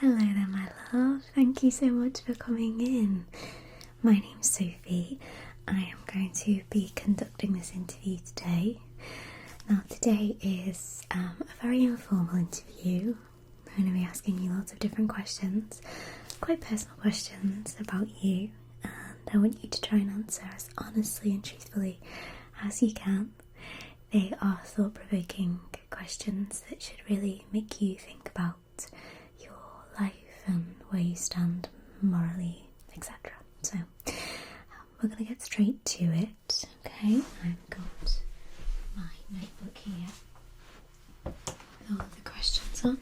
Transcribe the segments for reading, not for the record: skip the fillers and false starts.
Hello there, my love. Thank you so much for coming in. My name's Sophie. I am going to be conducting this interview today. Now, today is a very informal interview. I'm going to be asking you lots of different questions, quite personal questions about you, and I want you to try and answer as honestly and truthfully as you can. They are thought-provoking questions that should really make you think about your life and where you stand morally, etc. So, we're going to get straight to it, okay? I've got my notebook here with all of the questions on,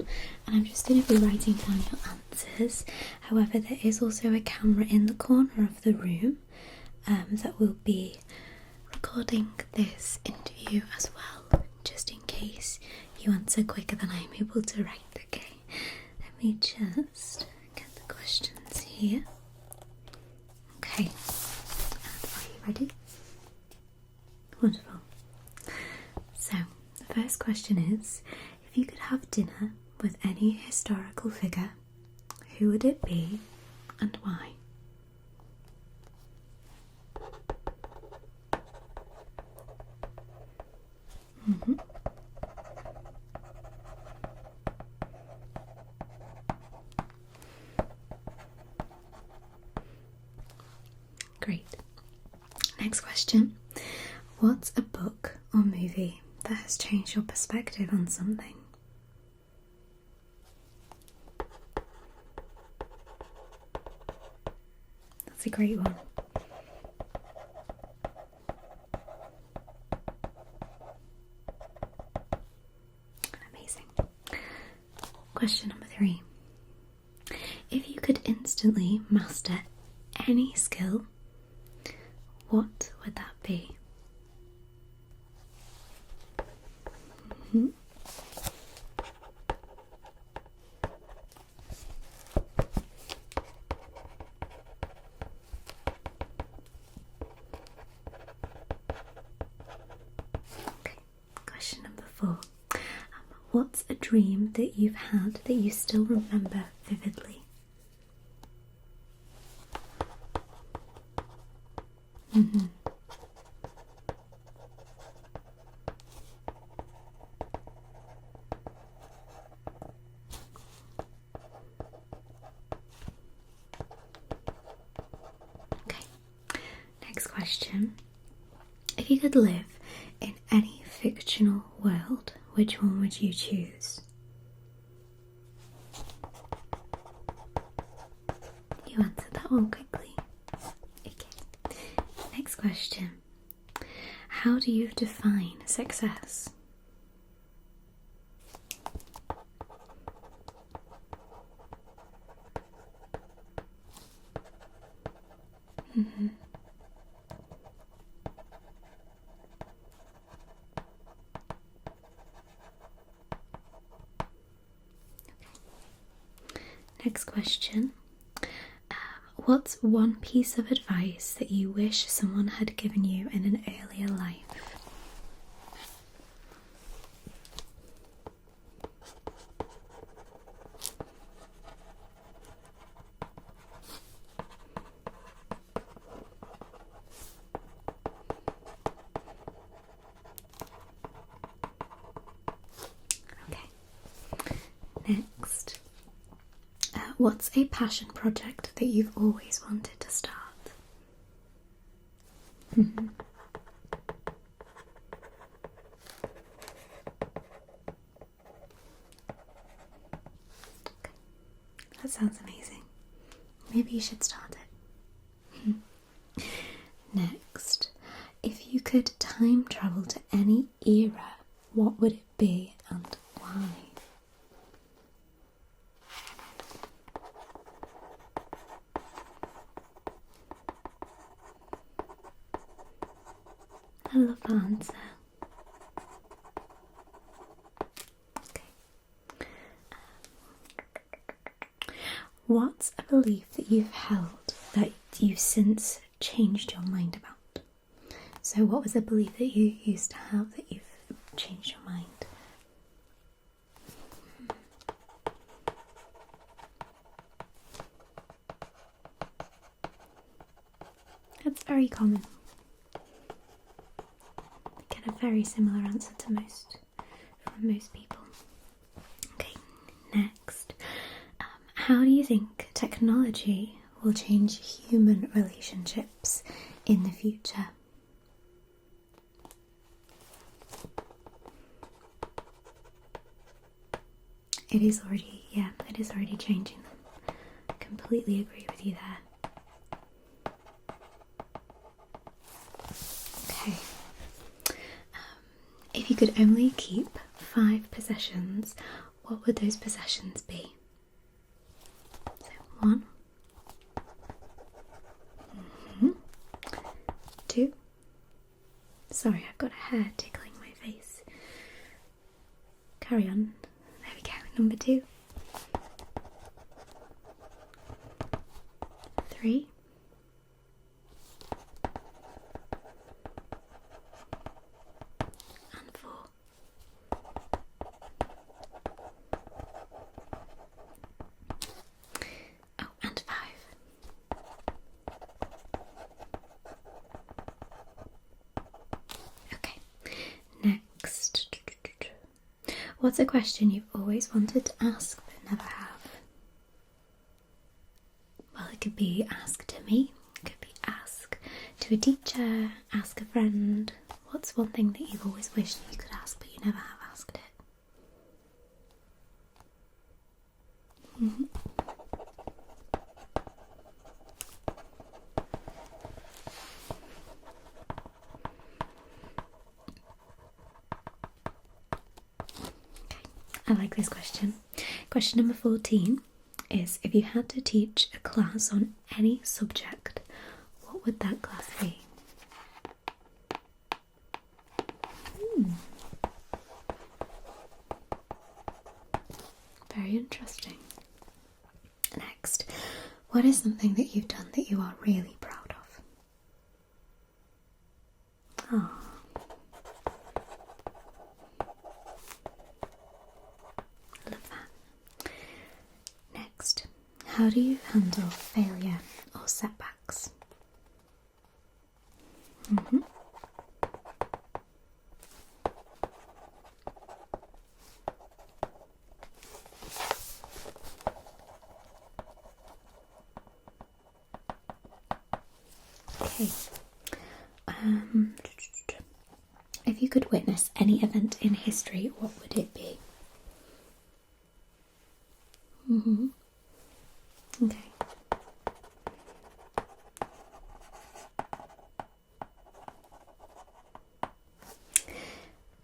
and I'm just going to be writing down your answers. However, there is also a camera in the corner of the room that will be recording this interview as well, just in case you answer quicker than I'm able to write, okay? Let me just get the questions here. Okay, and are you ready? Wonderful. So, the first question is, if you could have dinner with any historical figure, who would it be and why? Mm-hmm. Great. Next question. What's a book or movie that has changed your perspective on something? That's a great one. Amazing. Question number 3. If you could instantly master any skill, what would that be? Mm-hmm. Okay, question number 4. What's a dream that you've had that you still remember vividly? Mm-hmm. Okay, next question. If you could live in any fictional world, which one would you choose? You answered that one quickly. Okay. Next question. How do you define success? Mm-hmm. Okay. Next question. What's one piece of advice that you wish someone had given you in an earlier life? Okay. Next. What's a passion project that you've always wanted to start? Mm-hmm. Okay. That sounds amazing. Maybe you should start it. Next, if you could time travel to any era, what would it be and why? I love that answer. Okay. What's a belief that you've held that you've since changed your mind about? So what was a belief that you used to have that you've changed your mind? That's very common. I get a very similar answer to from most people. Okay, next. How do you think technology will change human relationships in the future? It is already changing them. Completely agree with you there. Okay. If you could only keep 5 possessions, what would those possessions be? So 1, 2. Sorry, I've got a hair tickling my face. Carry on. There we go. Number 2. 3. And 4. Oh, and 5. Okay, next. What's a question you've always wanted to ask but never have? Well, it could be ask to me, it could be ask to a teacher, ask a friend. What's one thing that you've always wished you could ask but you never have asked it? I like this question. Question number 14 is, if you had to teach a class on any subject, what would that class be? Very interesting. Next, what is something that you've done that you are really proud of? Oh. I love that. Next, how do you handle failure or setbacks? Okay. If you could witness any event in history, what would it be? Okay.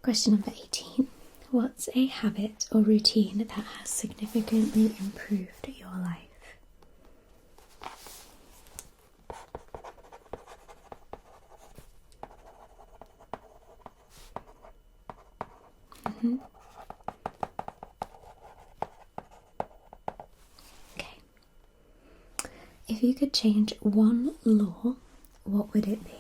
Question number 18. What's a habit or routine that has significantly improved your life? Okay. If you could change one law, what would it be?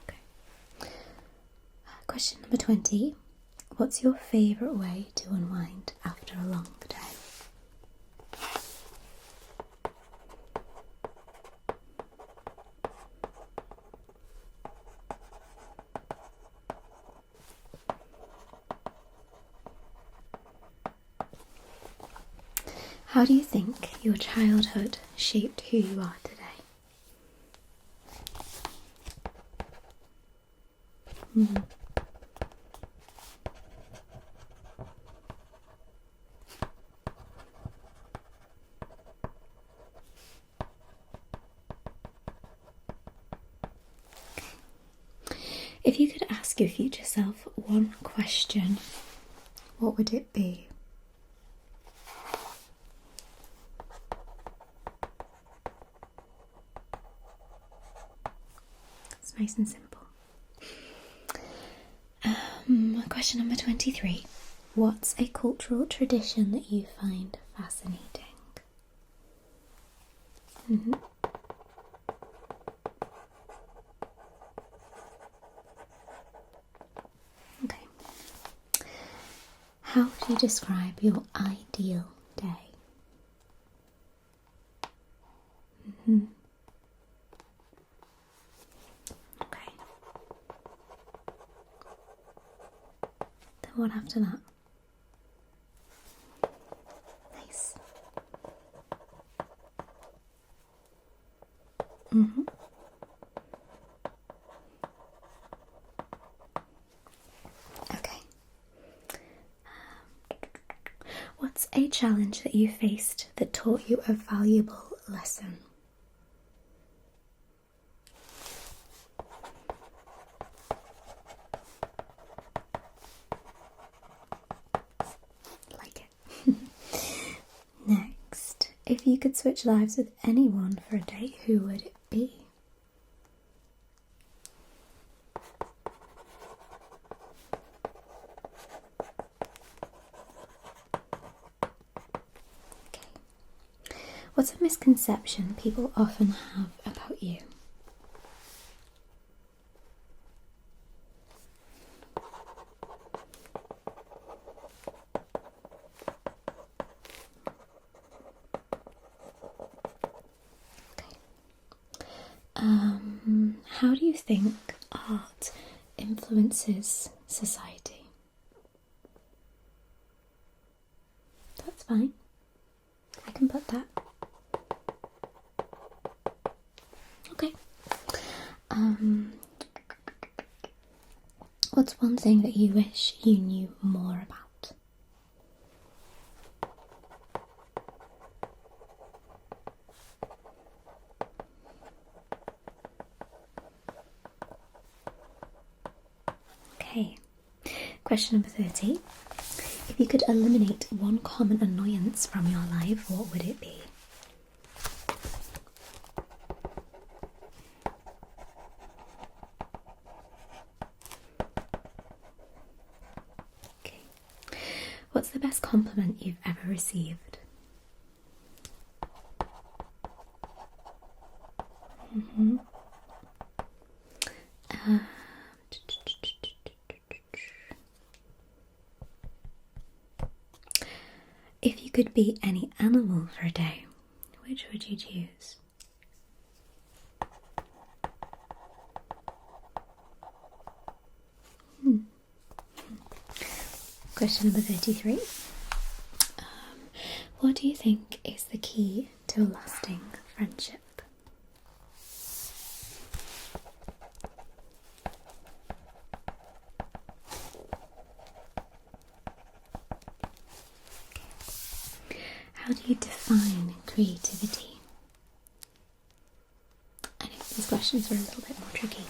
Okay. Question number 20. What's your favourite way to unwind after a long day? How do you think your childhood shaped who you are today? If you could ask your future self one question, what would it be? It's nice and simple. Question number 23. What's a cultural tradition that you find fascinating? Okay. How would you describe your ideal day? Okay. Then what after that? Nice. Okay. What's a challenge that you faced that taught you a valuable lesson? Like it. Next, if you could switch lives with anyone for a day, who would it be? What's a misconception people often have about you? Okay. How do you think art influences society? That's fine. I can put that. Okay. What's one thing that you wish you knew more about? Okay. Question number 30. If you could eliminate one common annoyance from your life, what would it be? Okay. What's the best compliment you've ever received? If you could be any animal for a day, which would you choose? Question number 33. What do you think is the key to a lasting friendship? How do you define creativity? I know these questions are a little bit more tricky.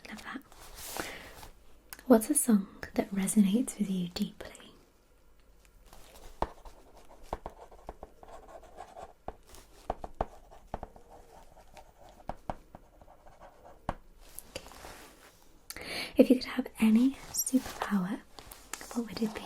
Love that. What's a song that resonates with you deeply? If you could have any superpower, what would it be?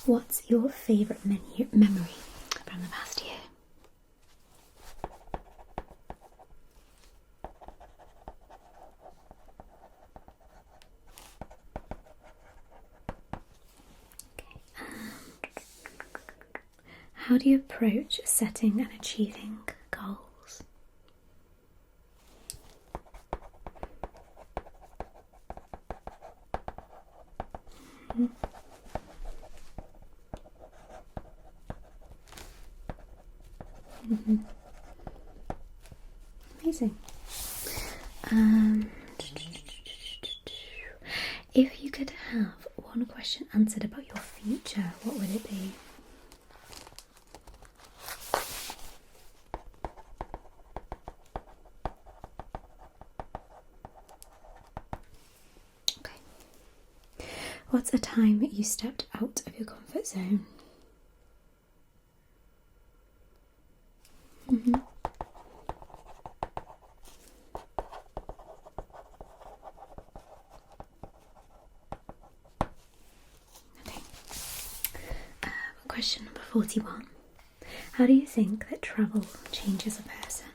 What's your favourite memory from the past year? Okay. How do you approach setting and achieving goals? Amazing. If you could have one question answered about your future, what would it be? Okay. What's a time you stepped out of your comfort zone? Question number 41. How do you think that travel changes a person?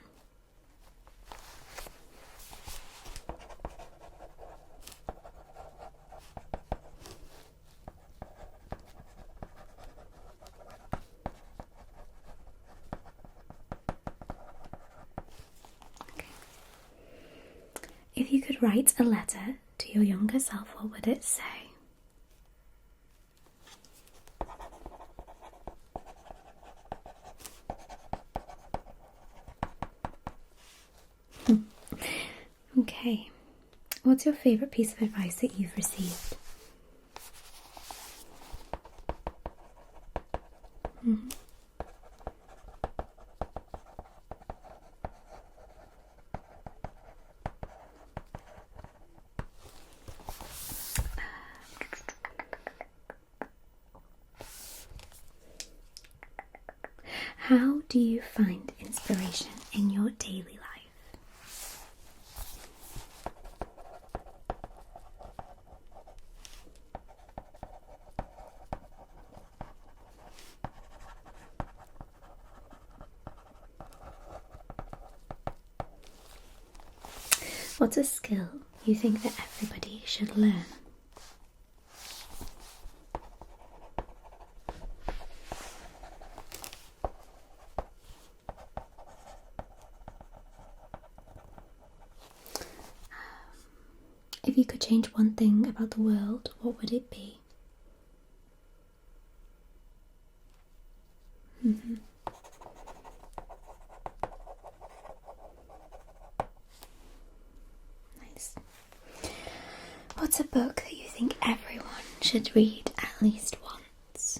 If you could write a letter to your younger self, what would it say? Okay. What's your favourite piece of advice that you've received? How do you find inspiration in your daily life? What's a skill you think that everybody should learn? If you could change one thing about the world, what would it be? Nice. What's a book that you think everyone should read at least once?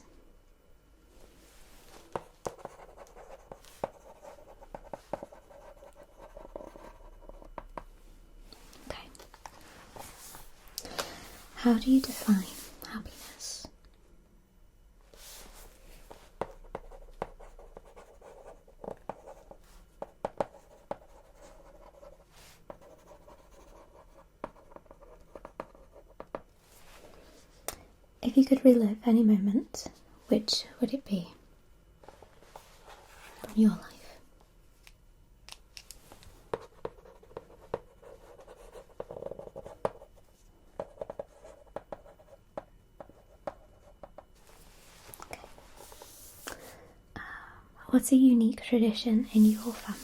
Okay. How do you define happiness? If you could relive any moment, which would it be from your life? Okay. What's a unique tradition in your family?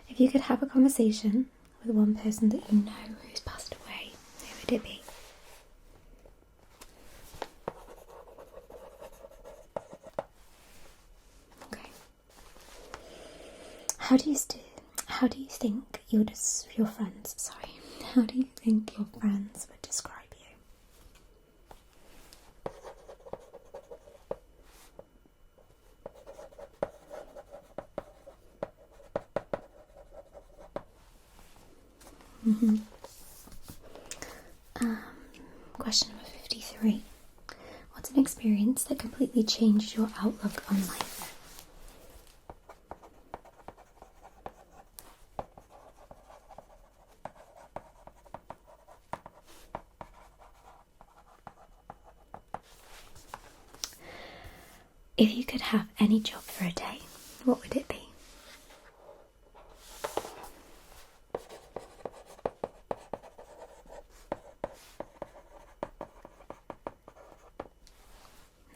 If you could have a conversation with one person that you know who's passed away, who would it be? Okay. How do you think your friends would describe you? Question number 53. What's an experience that completely changed your outlook on life? If you could have any job for a day, what would it be?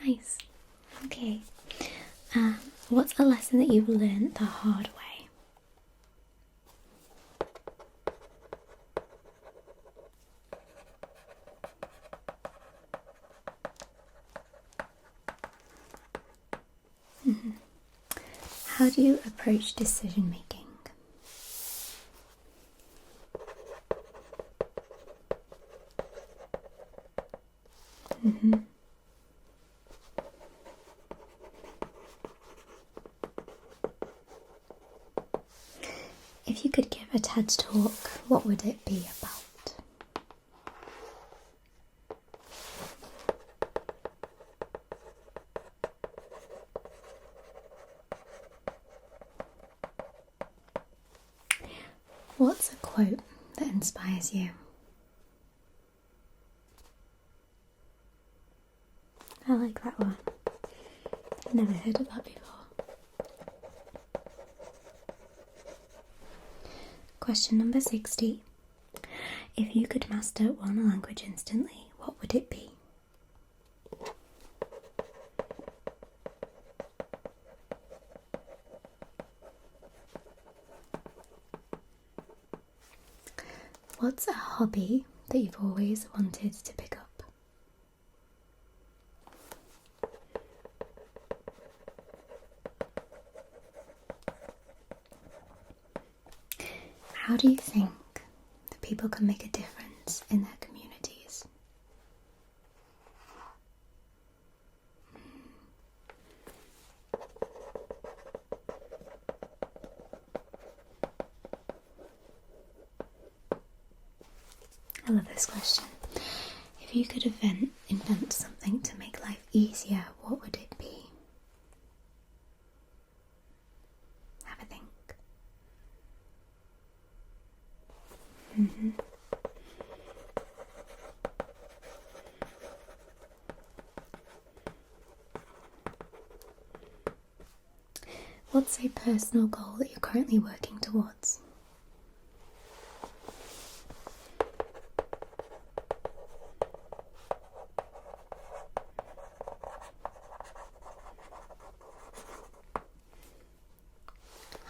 Nice. Okay. What's a lesson that you've learned the hard way? How do you approach decision making? If you could give a TED talk, what would it be about? What's a quote that inspires you? I like that one. I've never heard of that before. Question number 60. If you could master one language instantly, what would it be? What's a hobby that you've always wanted to pick up? How do you think that people can make a difference in their communities? I love this question. If you could invent something to make life easier, what would it be? Have a think. What's a personal goal that you're currently working towards?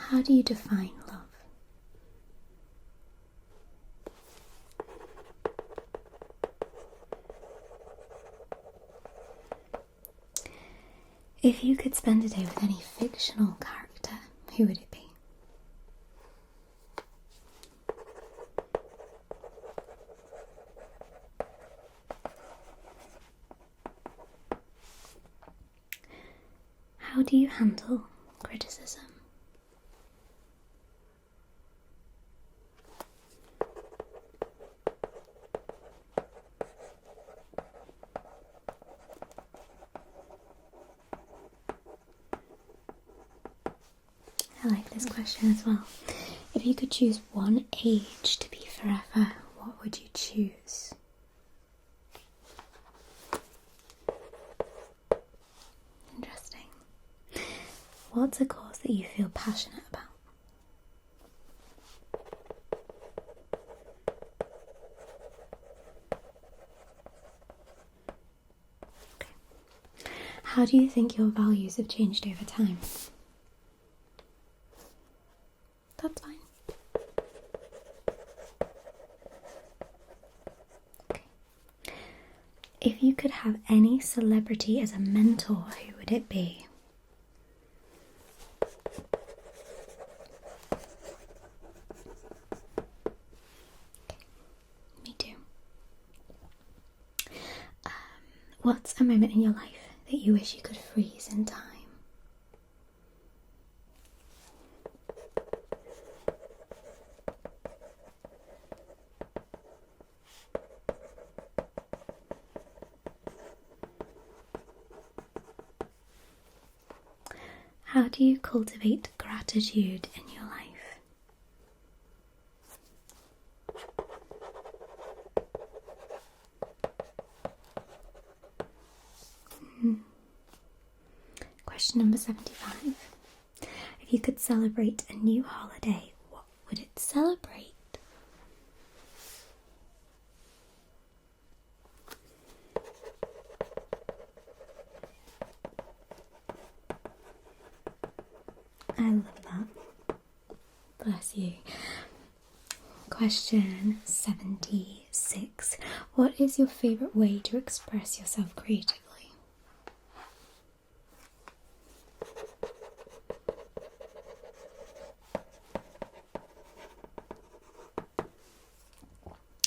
How do you define love? If you could spend a day with any fictional character, who would it be? How do you handle criticism? I like this question as well. If you could choose one age to be forever, what would you choose? Interesting. What's a cause that you feel passionate about? Okay. How do you think your values have changed over time? That's fine. Okay. If you could have any celebrity as a mentor, who would it be? Okay. Me too. What's a moment in your life that you wish you could freeze in time? How do you cultivate gratitude in your life? Question number 75. If you could celebrate a new holiday, what would it celebrate? I love that. Bless you. Question 76. What is your favourite way to express yourself creatively?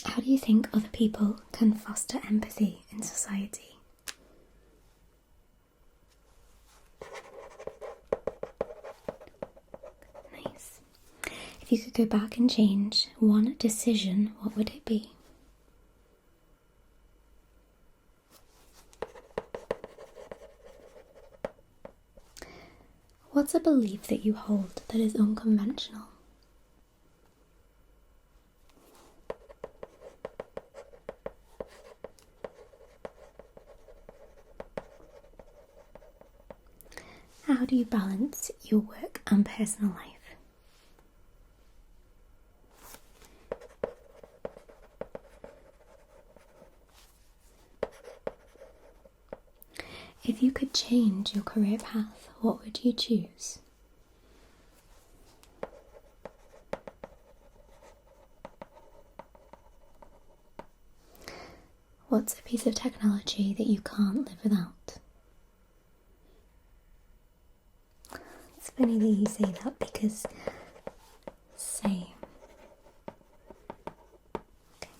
How do you think other people can foster empathy in society? Nice. If you could go back and change one decision, what would it be? What's a belief that you hold that is unconventional? how do you balance your work and personal life? If you could change your career path, what would you choose? What's a piece of technology that you can't live without? It's funny that you say that because same. Okay.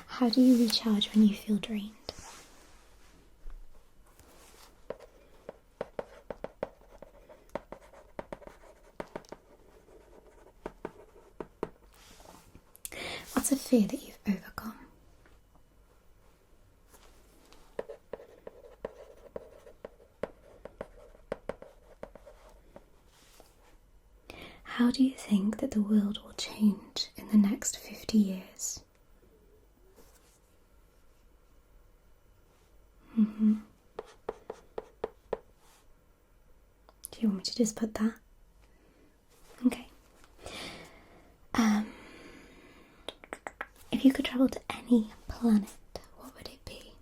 How do you recharge when you feel drained? What's a fear that you've overcome? How do you think that the world will change in the next 50 years? Do you want me to just put that? Okay. If you could travel to any planet, what would it be?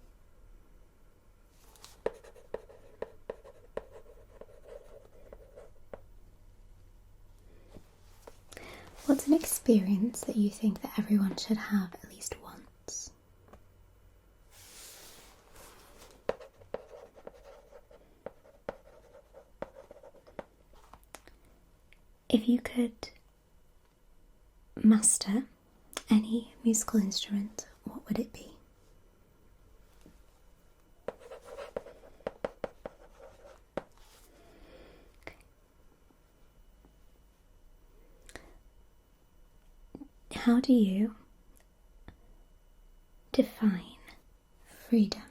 What's an experience that you think that everyone should have at least once? If you could master any musical instrument, what would it be? How do you define freedom?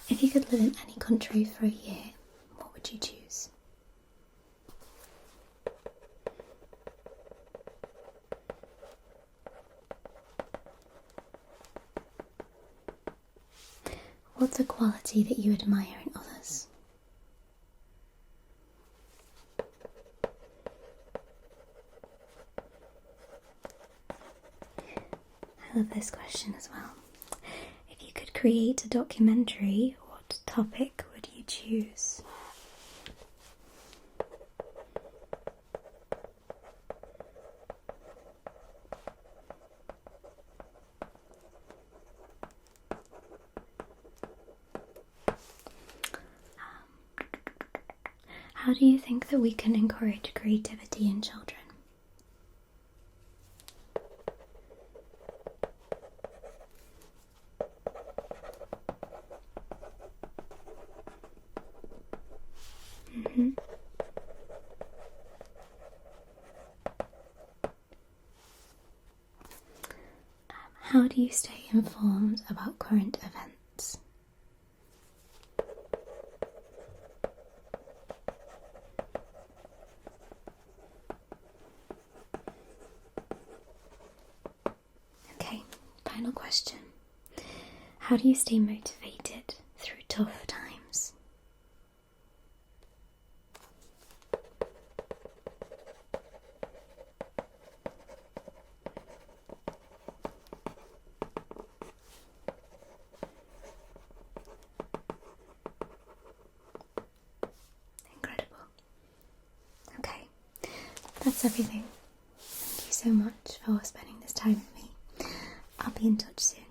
If you could live in any country for a year, what would you choose? What's a quality that you admire in others? I love this question as well. If you could create a documentary, what topic would you choose? How do you think that we can encourage creativity in children? How do you stay informed about current events? Okay, final question. How do you stay motivated through tough times? Incredible. Okay, that's everything. Thank you so much for spending this time with me. I'll be in touch soon.